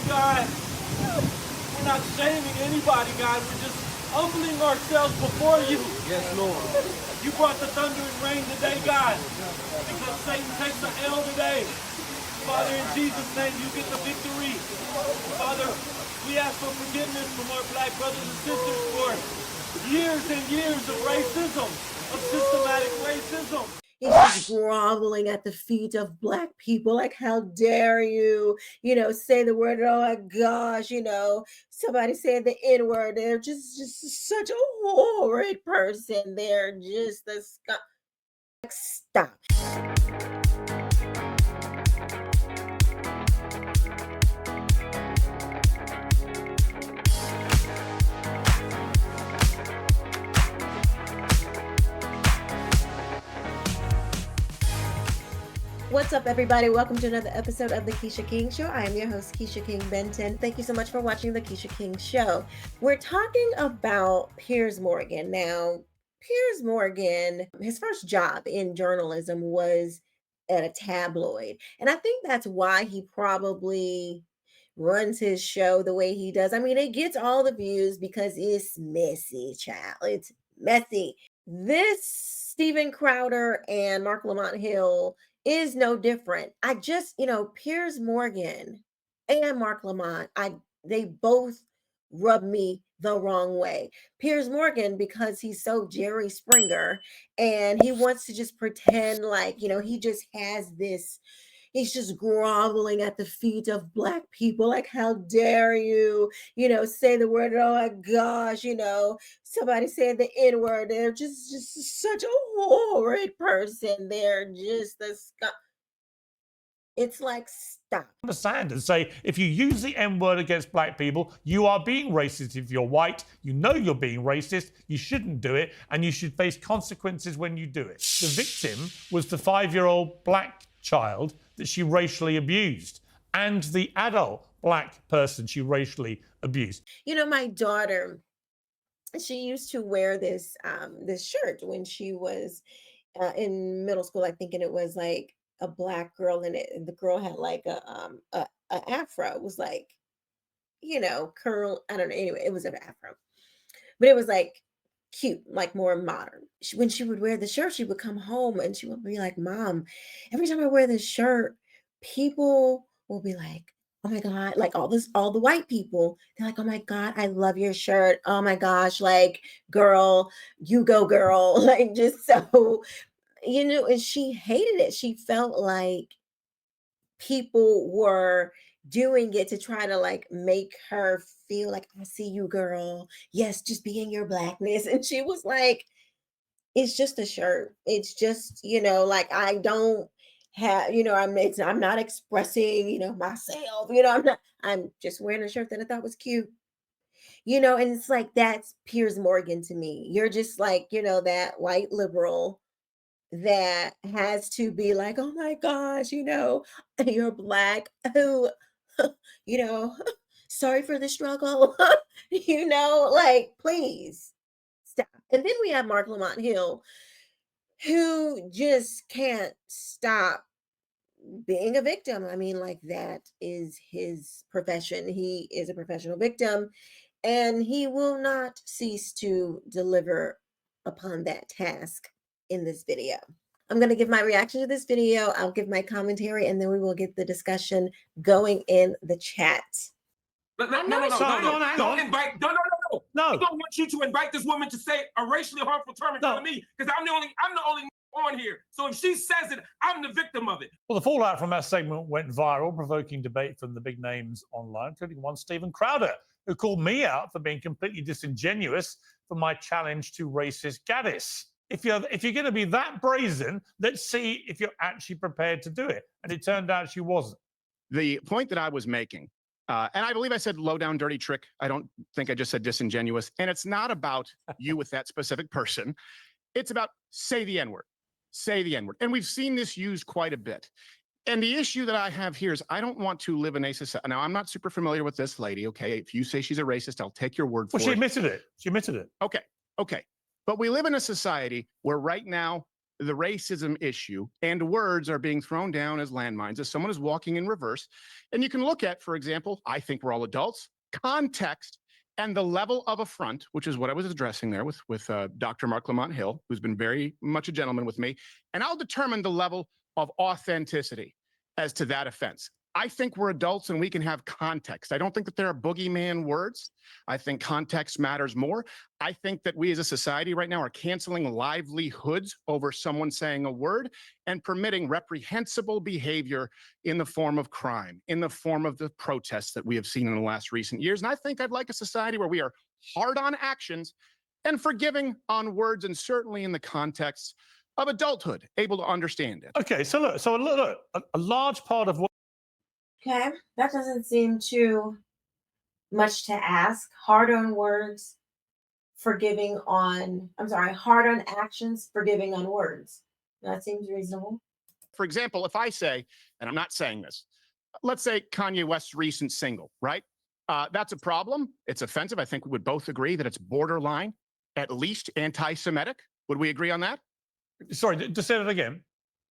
God. We're not shaming anybody, God. We're just humbling ourselves before you. Yes, Lord. You brought the thunder and rain today, God, because Satan takes the L today. Father, in Jesus' name, you get the victory. Father, we ask for forgiveness from our black brothers and sisters for years and years of racism, of systematic racism. He's just groveling at the feet of Black people. Like, how dare you, say the word. Oh my gosh, somebody said the N word. They're just such a horrid person. They're just the stop. What's up, everybody? Welcome to another episode of The Quisha King Show. I am your host, Quisha King Benton. Thank you so much for watching The Quisha King Show. We're talking about Piers Morgan. Now, Piers Morgan, his first job in journalism was at a tabloid. And I think that's why he probably runs his show the way he does. I mean, it gets all the views because it's messy, child. It's messy. This Steven Crowder and Marc Lamont Hill is no different. I just, Piers Morgan and Marc Lamont, they both rub me the wrong way. Piers Morgan, because he's so Jerry Springer and he wants to just pretend like, he just has this. He's just groveling at the feet of Black people. Like, how dare you, say the word. Oh my gosh, somebody said the N word. They're just such a horrid person. They're just the It's like, stop. Understand and say, if you use the N word against Black people, you are being racist. If you're white, you know you're being racist. You shouldn't do it, and you should face consequences when you do it. The victim was the 5-year-old Black child that she racially abused, and the adult Black person she racially abused. My daughter, she used to wear this shirt when she was in middle school, I think, and it was like a Black girl in it, and the girl had like a afro. It was like, curl. I don't know. Anyway, it was an afro, but it was like cute, like more modern. When she would wear the shirt, she would come home and she would be like, "Mom, every time I wear this shirt, people will be like, oh my God," like all the white people, they're like, "Oh my God, I love your shirt. Oh my gosh, like, girl, you go, girl." Like, just so, and she hated it. She felt like people were doing it to try to like make her feel like, "I see you, girl. Yes, just be in your Blackness." And she was like, "It's just a shirt. It's just, like, I don't have, I'm not expressing, myself. I'm just wearing a shirt that I thought was cute." And it's like, that's Piers Morgan to me. You're just like, that white liberal that has to be like, "Oh my gosh, you're Black. Oh, sorry for the struggle." Like, please stop. And then we have Marc Lamont Hill, who just can't stop being a victim. I mean, like, that is his profession. He is a professional victim, and he will not cease to deliver upon that task in this video. I'm going to give my reaction to this video. I'll give my commentary, and then we will get the discussion going in the chat. No. Don't invite. No. I don't want you to invite this woman to say a racially harmful term in front of me, because I'm the only on here. So if she says it, I'm the victim of it. Well, the fallout from that segment went viral, provoking debate from the big names online, including one Steven Crowder, who called me out for being completely disingenuous for my challenge to racist Gadis. If you're going to be that brazen, let's see if you're actually prepared to do it. And it turned out she wasn't. The point that I was making, and I believe I said low down dirty trick. I don't think I just said disingenuous. And it's not about you with that specific person. It's about say the N word. Say the N word. And we've seen this used quite a bit. And the issue that I have here is I don't want to live in a society. Now, I'm not super familiar with this lady, okay? If you say she's a racist, I'll take your word for it. Well, she admitted it. She admitted it. Okay. But we live in a society where right now the racism issue, and words are being thrown down as landmines as someone is walking in reverse. And you can look at, for example, I think we're all adults, context, and the level of affront, which is what I was addressing there with Dr. Marc Lamont Hill, who's been very much a gentleman with me. And I'll determine the level of authenticity as to that offense. I think we're adults and we can have context. I don't think that there are boogeyman words. I think context matters more. I think that we as a society right now are canceling livelihoods over someone saying a word and permitting reprehensible behavior in the form of crime, in the form of the protests that we have seen in the last recent years. And I think I'd like a society where we are hard on actions and forgiving on words, and certainly in the context of adulthood, able to understand it. Okay, so look, a large part of what. Okay, that doesn't seem too much to ask. Hard on words, forgiving on, I'm sorry, hard on actions, forgiving on words. That seems reasonable. For example, if I say, and I'm not saying this, let's say Kanye West's recent single, right? That's a problem. It's offensive. I think we would both agree that it's borderline, at least anti-Semitic. Would we agree on that? Sorry, just say that again.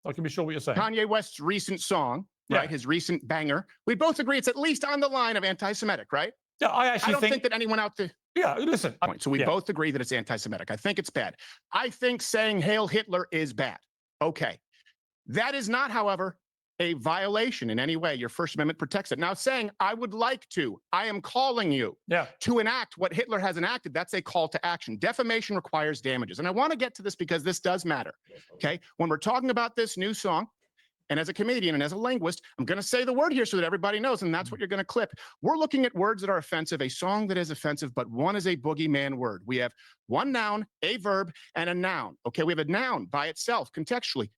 I can be sure what you're saying. Kanye West's recent song, right? His recent banger. We both agree it's at least on the line of anti-Semitic, right? Yeah, I don't think that anyone out there. Yeah, listen. So we both agree that it's anti-Semitic. I think it's bad. I think saying Hail Hitler is bad. Okay. That is not, however, a violation in any way. Your First Amendment protects it. Now, saying I would like to, I am calling you to enact what Hitler has enacted, that's a call to action. Defamation requires damages. And I want to get to this because this does matter. Okay. When we're talking about this new song, and as a comedian and as a linguist, I'm going to say the word here so that everybody knows, and that's what you're going to clip. We're looking at words that are offensive, a song that is offensive, but one is a boogeyman word. We have one noun, a verb, and a noun. Okay, we have a noun by itself, contextually.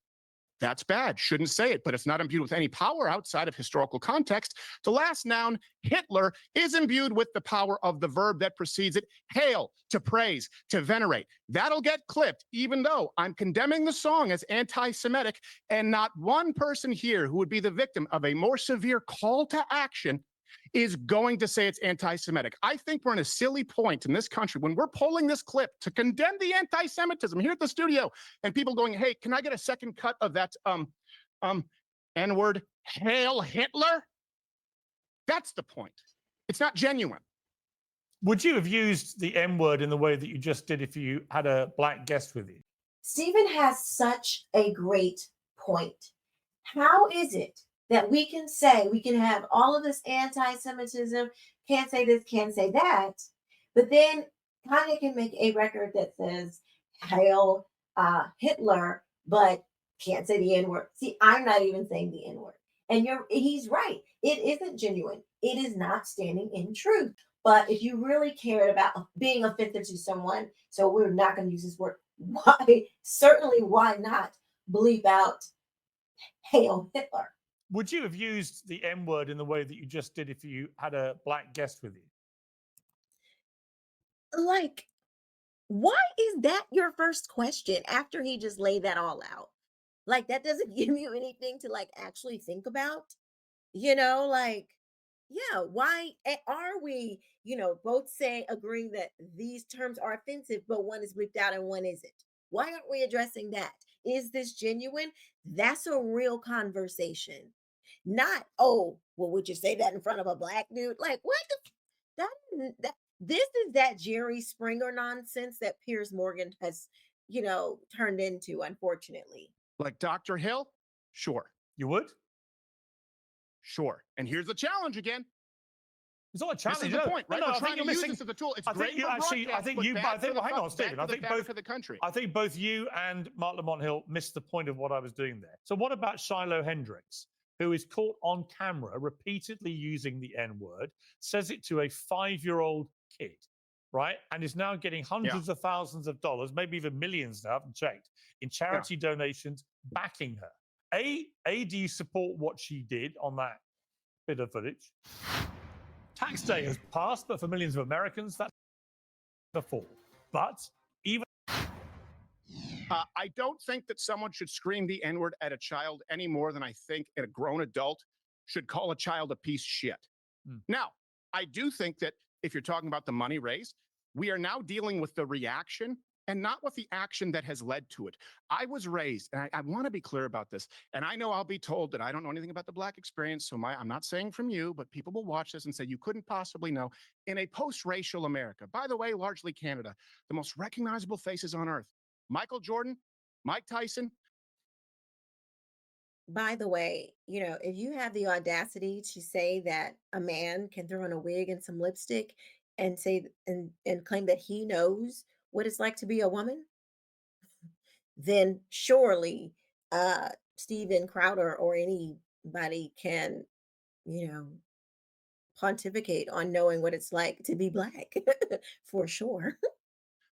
That's bad. Shouldn't say it, but it's not imbued with any power outside of historical context. The last noun, Hitler, is imbued with the power of the verb that precedes it. Hail, to praise, to venerate. That'll get clipped, even though I'm condemning the song as anti-Semitic, and not one person here who would be the victim of a more severe call to action is going to say it's anti-Semitic. I think we're in a silly point in this country when we're pulling this clip to condemn the anti-Semitism here at the studio, and people going, hey, can I get a second cut of that N-word, Hail Hitler? That's the point. It's not genuine. Would you have used the N-word in the way that you just did if you had a black guest with you? Stephen has such a great point. How is it that we can say, we can have all of this anti-Semitism, can't say this, can't say that, but then Kanye can make a record that says Hail Hitler, but can't say the N-word. See, I'm not even saying the N-word. And he's right. It isn't genuine. It is not standing in truth. But if you really cared about being offensive to someone, so we're not going to use this word, why not bleep out Hail Hitler? Would you have used the N-word in the way that you just did if you had a black guest with you? Like, why is that your first question after he just laid that all out? Like, that doesn't give you anything to like actually think about, like, yeah, why are we, both agreeing that these terms are offensive, but one is bleeped out and one isn't? Why aren't we addressing that? Is this genuine? That's a real conversation. Not, oh, well, would you say that in front of a black dude? Like, what this is that Jerry Springer nonsense that Piers Morgan has, turned into, unfortunately. Like Dr. Hill? Sure. You would? Sure. And here's the challenge again. It's not a challenge. This is the point, right? No, We're trying to use this as a tool. It's great for broadcast, but bad for the hang on, Stephen. bad for the country. I think both you and Marc Lamont Hill missed the point of what I was doing there. So what about Shiloh Hendrix, who is caught on camera repeatedly using the N-word, says it to a 5-year-old kid, right? And is now getting hundreds of thousands of dollars, maybe even millions now, I haven't checked, in charity donations backing her. A, do you support what she did on that bit of footage? Tax day has passed, but for millions of Americans, that's the fall. But even... I don't think that someone should scream the N-word at a child any more than I think a grown adult should call a child a piece of shit. Now, I do think that if you're talking about the money raised, we are now dealing with the reaction and not with the action that has led to it. I was raised, and I want to be clear about this, and I know I'll be told that I don't know anything about the Black experience, so I'm not saying from you, but people will watch this and say, you couldn't possibly know. In a post-racial America, by the way, largely Canada, the most recognizable faces on earth, Michael Jordan, Mike Tyson. By the way, if you have the audacity to say that a man can throw on a wig and some lipstick and say and claim that he knows what it's like to be a woman, then surely Steven Crowder or anybody can, you know, pontificate on knowing what it's like to be black for sure.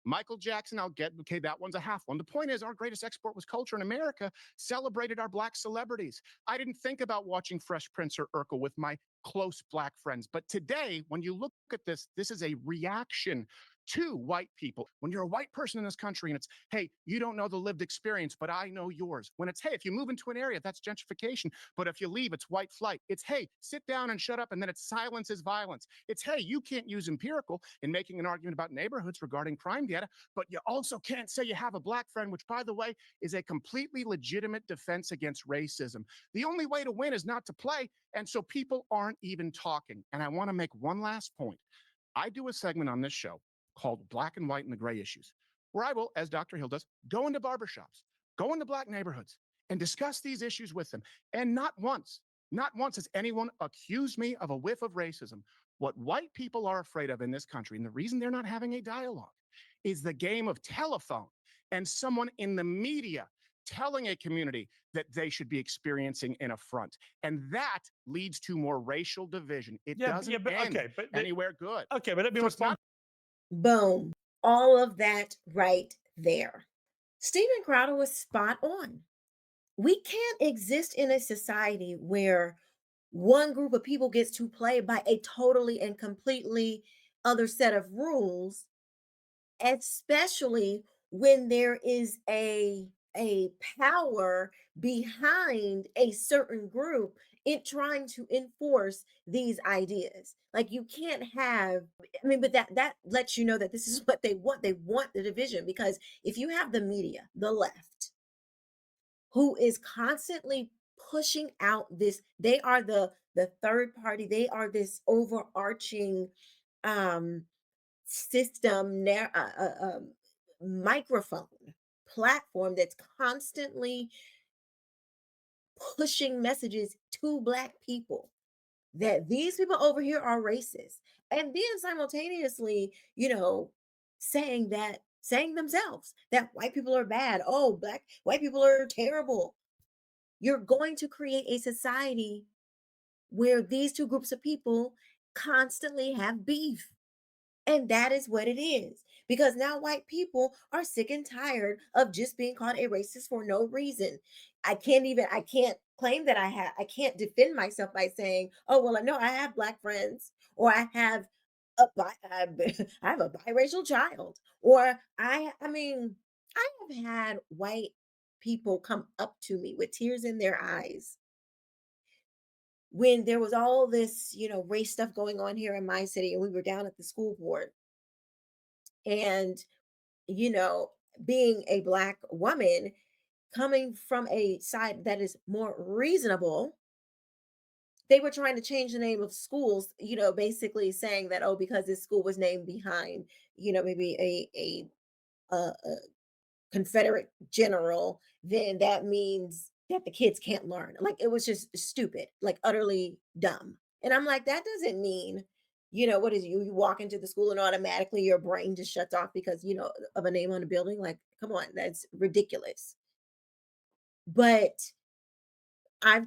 Michael Jackson, I'll get, okay, that one's a half one. The point is, our greatest export was culture in America, celebrated our Black celebrities. I didn't think about watching Fresh Prince or Urkel with my close Black friends. But today, when you look at this, this is a reaction to white people. When you're a white person in this country and it's, hey, you don't know the lived experience, but I know yours. When it's, hey, if you move into an area, that's gentrification. But if you leave, it's white flight. It's, hey, sit down and shut up. And then it's silence is violence. It's, hey, you can't use empirical in making an argument about neighborhoods regarding crime data, but you also can't say you have a Black friend, which, by the way, is a completely legitimate defense against racism. The only way to win is not to play. And so people aren't even talking. And I want to make one last point. I do a segment on this show called Black and White and the Gray Issues, where I will, as Dr. Hill does, go into barbershops, go into Black neighborhoods, and discuss these issues with them. And not once has anyone accused me of a whiff of racism. What white people are afraid of in this country, and the reason they're not having a dialogue, is the game of telephone and someone in the media telling a community that they should be experiencing an affront. And that leads to more racial division. It doesn't end anywhere good. Okay, but let me respond. Boom. All of that right there. Steven Crowder was spot on. We can't exist in a society where one group of people gets to play by a totally and completely other set of rules, especially when there is a power behind a certain group in trying to enforce these ideas. Like, you can't have, but that lets you know that this is what they want. They want the division, because if you have the media, the left, who is constantly pushing out this, they are the third party, they are this overarching system, microphone platform that's constantly pushing messages to Black people that these people over here are racist, and then simultaneously, saying themselves that white people are bad. Oh, white people are terrible. You're going to create a society where these two groups of people constantly have beef. And that is what it is. Because now white people are sick and tired of just being called a racist for no reason. I can't claim that I can't defend myself by saying, oh, well, no, I have Black friends, or I have I have a biracial child, or I have had white people come up to me with tears in their eyes when there was all this, race stuff going on here in my city, and we were down at the school board. And, being a Black woman coming from a side that is more reasonable, they were trying to change the name of schools, basically saying that, oh, because this school was named behind, maybe a Confederate general, then that means that the kids can't learn. Like, it was just stupid, like utterly dumb. And I'm like, that doesn't mean, what is you walk into the school and automatically your brain just shuts off because, of a name on a building. Like, come on, that's ridiculous. But I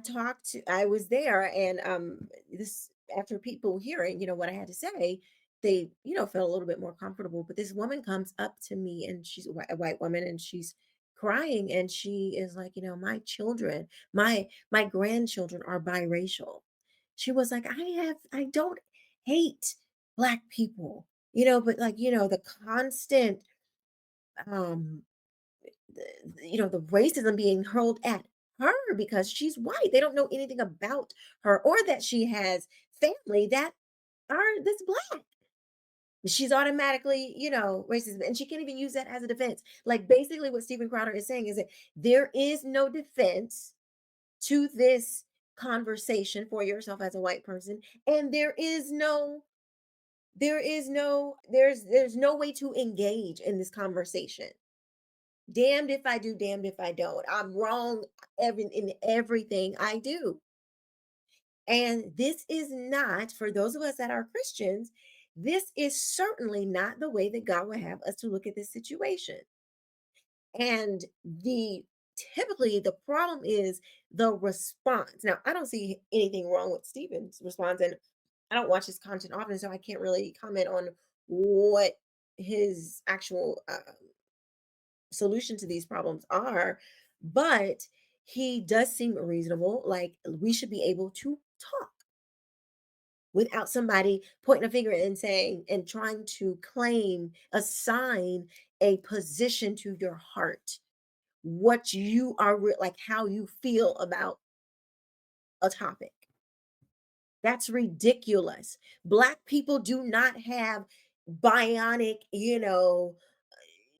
was there, and this, after people hearing, what I had to say, they, felt a little bit more comfortable. But this woman comes up to me, and she's a white woman, and she's crying, and she is like, my children, my grandchildren are biracial. She was like, I don't hate Black people, but like, the constant um the racism being hurled at her because she's white. They don't know anything about her, or that she has family that are this Black. She's automatically, racist. And she can't even use that as a defense. Like basically what Stephen Crowder is saying is that there is no defense to this conversation for yourself as a white person. And there's no way to engage in this conversation. Damned if I do, damned if I don't. I'm wrong in everything I do. And this is not, for those of us that are Christians, this is certainly not the way that God would have us to look at this situation. And typically the problem is the response. Now, I don't see anything wrong with Stephen's response, and I don't watch his content often, so I can't really comment on what his actual solution to these problems are. But he does seem reasonable. Like we should be able to talk without somebody pointing a finger and saying and trying to assign a position to your heart, what you are like, how you feel about a topic. That's ridiculous. Black people do not have bionic,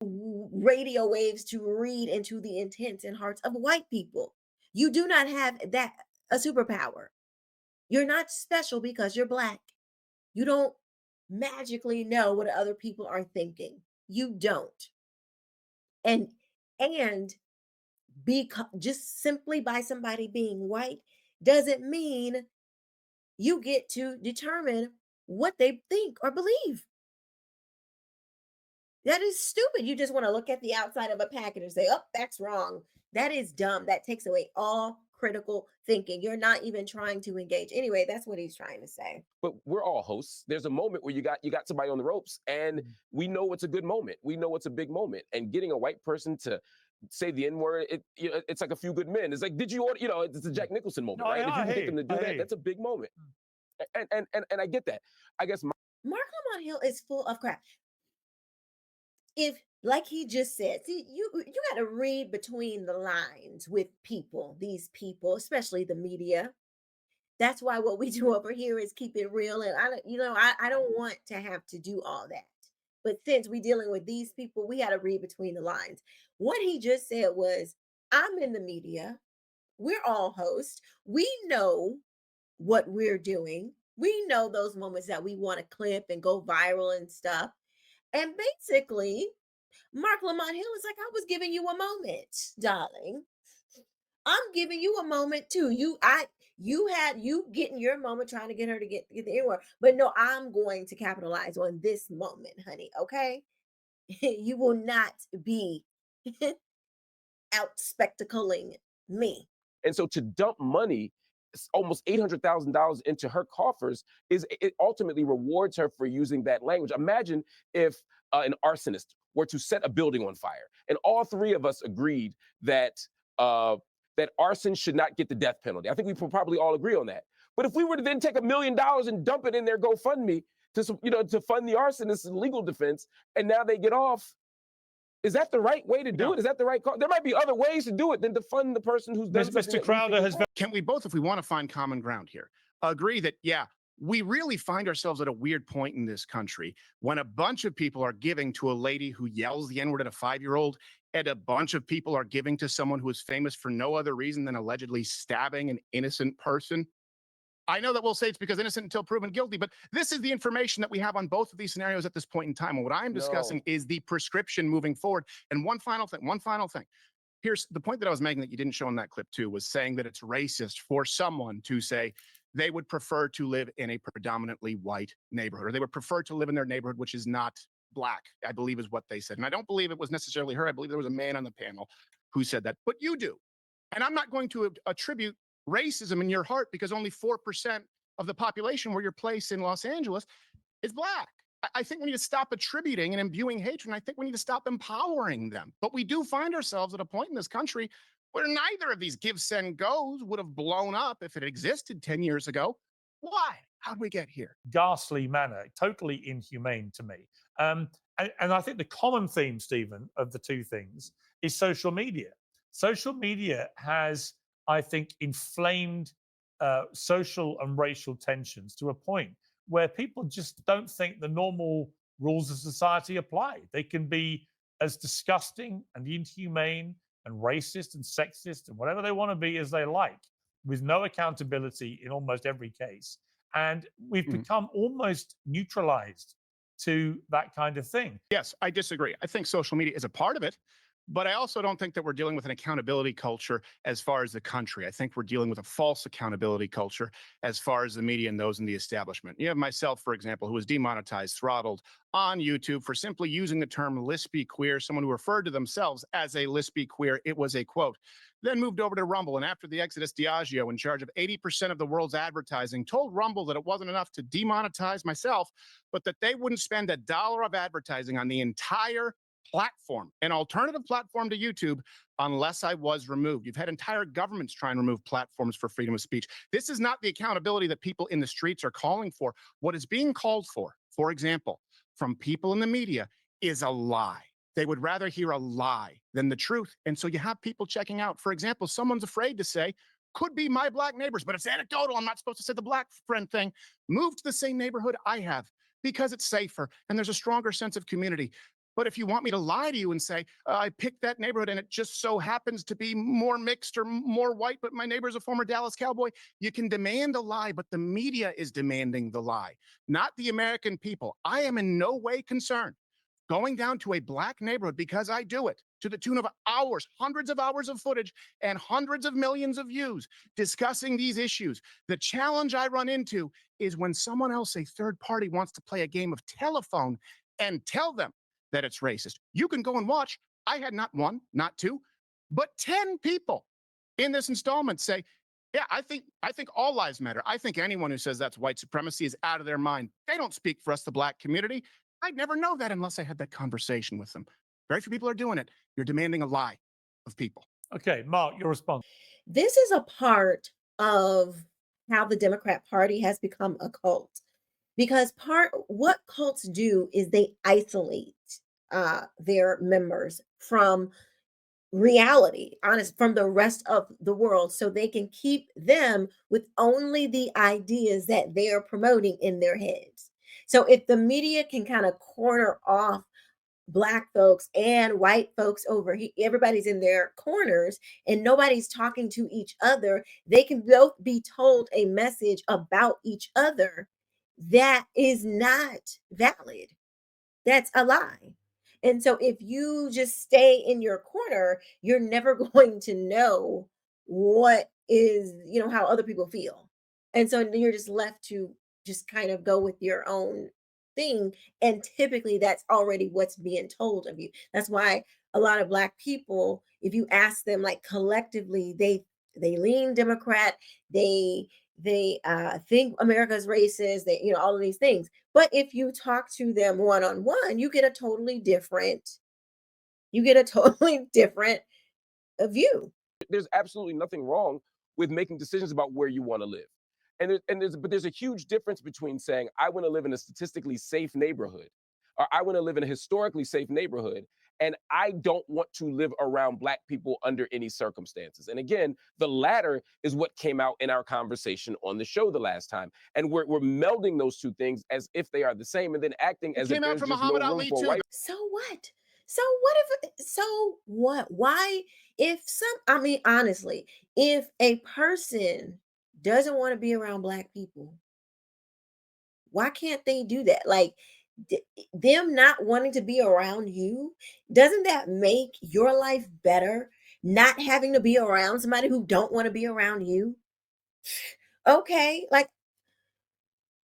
radio waves to read into the intents and hearts of white people. You do not have that a superpower. You're not special because you're Black. You don't magically know what other people are thinking. You don't. And just simply by somebody being white doesn't mean you get to determine what they think or believe. That is stupid. You just want to look at the outside of a package and say, oh, that's wrong. That is dumb. That takes away all critical thinking. You're not even trying to engage. Anyway, that's what he's trying to say. But we're all hosts. There's a moment where you got somebody on the ropes, and we know it's a good moment. We know it's a big moment. And getting a white person to say the N-word, it's like A Few Good Men. It's like, did you order, it's a Jack Nicholson moment, right? If you can get them to do that, that's a big moment. And I get that. I guess Marc Lamont Hill is full of crap. If, like he just said, see, you got to read between the lines with these people, especially the media. That's why what we do over here is keep it real. And I don't want to have to do all that. But since we're dealing with these people, we got to read between the lines. What he just said was, I'm in the media. We're all hosts. We know what we're doing. We know those moments that we want to clip and go viral and stuff. And basically, Marc Lamont Hill is like, I was giving you a moment, darling. I'm giving you a moment too. You getting your moment trying to get her to get the N-word. But no, I'm going to capitalize on this moment, honey. Okay. You will not be out spectacling me. And so to dump money, almost $800,000 into her coffers, it ultimately rewards her for using that language. Imagine if an arsonist were to set a building on fire, and all three of us agreed that that arson should not get the death penalty. I think we probably all agree on that. But if we were to then take $1 million and dump it in their GoFundMe to fund the arsonist's legal defense, and now they get off, is that the right way to do it? Is that the right call? There might be other ways to do it than to fund the person who's done Mr. Crowder has. Can we both, if we want to find common ground here, agree that, yeah, we really find ourselves at a weird point in this country when a bunch of people are giving to a lady who yells the N-word at a 5-year-old, and a bunch of people are giving to someone who is famous for no other reason than allegedly stabbing an innocent person? I know that we'll say it's because innocent until proven guilty, but this is the information that we have on both of these scenarios at this point in time. And what I'm discussing is the prescription moving forward. And one final thing. Here's the point that I was making that you didn't show in that clip too, was saying that it's racist for someone to say they would prefer to live in a predominantly white neighborhood, or they would prefer to live in their neighborhood, which is not Black, I believe is what they said. And I don't believe it was necessarily her. I believe there was a man on the panel who said that, but you do. And I'm not going to attribute racism in your heart because only 4% of the population where you're placed in Los Angeles is Black. I think we need to stop attributing and imbuing hatred, and I think we need to stop empowering them. But we do find ourselves at a point in this country where neither of these give, send, goes would have blown up if it existed 10 years ago. Why? How'd we get here? Ghastly manner, totally inhumane to me. And I think the common theme, Stephen, of the two things is social media. Social media has, I think, inflamed social and racial tensions to a point where people just don't think the normal rules of society apply. They can be as disgusting and inhumane and racist and sexist and whatever they want to be as they like, with no accountability in almost every case. And we've become almost neutralized to that kind of thing. Yes, I disagree. I think social media is a part of it, but I also don't think that we're dealing with an accountability culture as far as the country. I think we're dealing with a false accountability culture as far as the media and those in the establishment. You have myself, for example, who was demonetized, throttled on YouTube for simply using the term lesbian queer, someone who referred to themselves as a lesbian queer. It was a quote. Then moved over to Rumble, and after the exodus, Diageo, in charge of 80% of the world's advertising, told Rumble that it wasn't enough to demonetize myself, but that they wouldn't spend $1 of advertising on the entire platform, an alternative platform to YouTube, unless I was removed. You've had entire governments try and remove platforms for freedom of speech. This is not the accountability that people in the streets are calling for. What is being called for example, from people in the media, is a lie. They would rather hear a lie than the truth. And so you have people checking out. For example, someone's afraid to say, could be my black neighbors, but it's anecdotal. I'm not supposed to say the black friend thing. Move to the same neighborhood I have because it's safer and there's a stronger sense of community. But if you want me to lie to you and say, I picked that neighborhood and it just so happens to be more mixed or more white, but my neighbor's a former Dallas Cowboy, you can demand a lie, but the media is demanding the lie, not the American people. I am in no way concerned going down to a black neighborhood because I do it to the tune of hours, hundreds of hours of footage and hundreds of millions of views discussing these issues. The challenge I run into is when someone else, a third party, wants to play a game of telephone and tell them that it's racist. You can go and watch. I had not one, not two, but 10 people in this installment say, yeah, I think all lives matter. I think anyone who says that's white supremacy is out of their mind. They don't speak for us, the black community. I'd never know that unless I had that conversation with them. Very few people are doing it. You're demanding a lie of people. Okay, Marc, your response. This is a part of how the Democrat Party has become a cult. Because what cults do is they isolate their members from reality, from the rest of the world, so they can keep them with only the ideas that they're promoting in their heads. So if the media can kind of corner off black folks and white folks over here, everybody's in their corners and nobody's talking to each other, they can both be told a message about each other that is not valid. That's a lie. And so if you just stay in your corner, you're never going to know what is, how other people feel. And so you're just left to just kind of go with your own thing. And typically that's already what's being told of you. That's why a lot of black people, if you ask them like collectively, they lean Democrat, they think America's racist, all of these things. But if you talk to them one-on-one, you get a totally different view. There's absolutely nothing wrong with making decisions about where you want to live. But there's a huge difference between saying, I want to live in a statistically safe neighborhood, or I want to live in a historically safe neighborhood, and I don't want to live around black people under any circumstances. And again, the latter is what came out in our conversation on the show the last time. And we're melding those two things as if they are the same, and then acting as if there's just no room for white. So what? So what? Why? Honestly, if a person doesn't want to be around black people, why can't they do that? Like, them not wanting to be around you, doesn't that make your life better? Not having to be around somebody who don't want to be around you? Okay, like,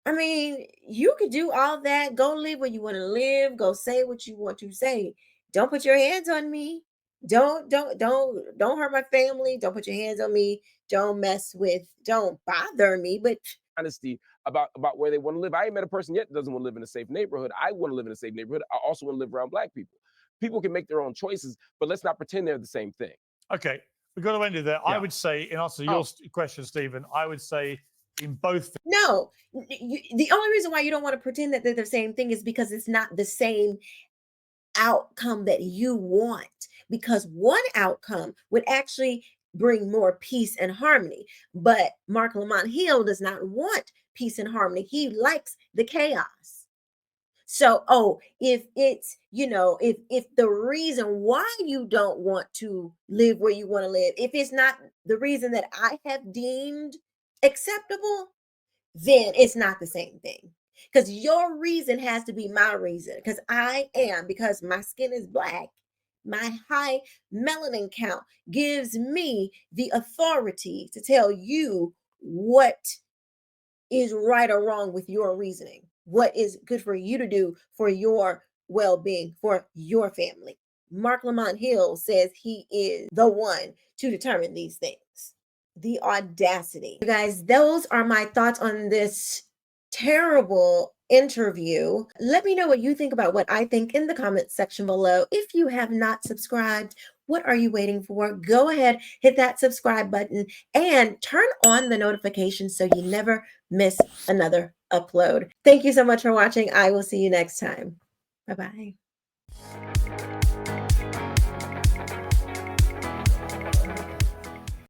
you could do all that, go live where you want to live, go say what you want to say. Don't put your hands on me. Don't hurt my family. Don't put your hands on me. Don't bother me. But honesty about where they want to live. I ain't met a person yet that doesn't want to live in a safe neighborhood. I want to live in a safe neighborhood. I also want to live around black people. People can make their own choices, but let's not pretend they're the same thing. Okay, we've got to end it there. Yeah. I would say, in answer to your question, Stephen, I would say in both. No, the only reason why you don't want to pretend that they're the same thing is because it's not the same outcome that you want. Because one outcome would actually bring more peace and harmony. But Lamont does not want peace and harmony. He likes the chaos. So, oh, if it's, if the reason why you don't want to live where you want to live, if it's not the reason that I have deemed acceptable, then it's not the same thing. Because your reason has to be my reason. Because my skin is black, my high melanin count gives me the authority to tell you what is right or wrong with your reasoning, what is good for you to do for your well-being, for your family. Marc Lamont Hill says he is the one to determine these things. The audacity. You guys, those are my thoughts on this terrible interview. Let me know what you think about what I think in the comments section below. If you have not subscribed, what are you waiting for? Go ahead, hit that subscribe button and turn on the notifications so you never miss another upload. Thank you so much for watching. I will see you next time. Bye-bye.